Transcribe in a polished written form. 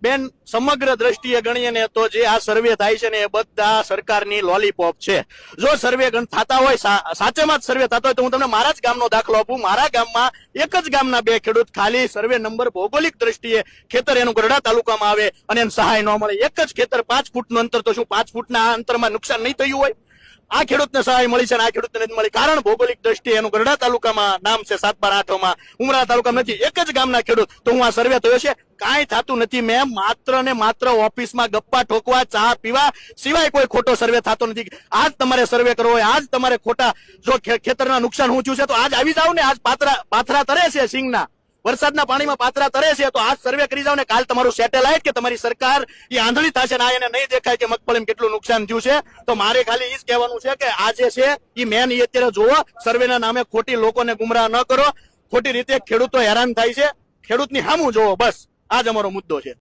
બેન સમગ્ર દ્રષ્ટિએ ગણીએ ને તો જે આ સર્વે થાય છે ને એ બધા સરકારની લોલીપોપ છે. જો સર્વે થતા હોય, સાચેમાં જ સર્વે થતા હોય તો હું તમને મારા જ ગામનો દાખલો આપું. મારા ગામમાં એક જ ગામના બે ખેડૂત ખાલી સર્વે નંબર ભૌગોલિક દ્રષ્ટિએ ખેતર એનું ગઢડા તાલુકામાં આવે અને એને સહાય ન મળે. એક જ ખેતર 5 ફૂટનું અંતર, તો શું 5 ફૂટના અંતરમાં નુકસાન નહીં થયું હોય? આ ખેડૂતને સહાય મળી છે ને આ ખેડૂતને નથી મળી, કારણ ભૌગોલિક દ્રષ્ટિએ એનું ગઢડા તાલુકામાં નામ છે, 7, 12, 8માં ઉમરા તાલુકામાં નથી. એક જ ગામના ખેડૂત, તો હું આ સર્વે થયો છે? કાંઈ થતું નથી. મેં માત્ર ને માત્ર ઓફિસમાં ગપ્પા ઠોકવા, ચા પીવા સિવાય કોઈ ખોટો સર્વે થતો નથી. આજ તમારે સર્વે કરવો હોય, આજ તમારે ખોટા જો ખેતરના નુકસાન ઊંચું છે તો આજ આવી જાવ ને. આજ પાથરા તરે છે સિંગના, વરસાદના પાણીમાં પાથરા તરે છે, તો આજ સર્વે કરી જાવ ને. કાલ તમારું સેટેલાઇટ કે તમારી સરકાર એ આંધળી થશે ને એને નહીં દેખાય કે મગફળીમાં કેટલું નુકસાન થયું છે. તો મારે ખાલી એ જ કહેવાનું છે કે આ જે છે એ મેન એ અત્યારે જોવો. સર્વેના નામે ખોટી લોકોને ગુમરાહ ન કરો, ખોટી રીતે ખેડૂતો હેરાન થાય છે. ખેડૂતની સામું જોવો, બસ આ જ અમારો મુદ્દો છે.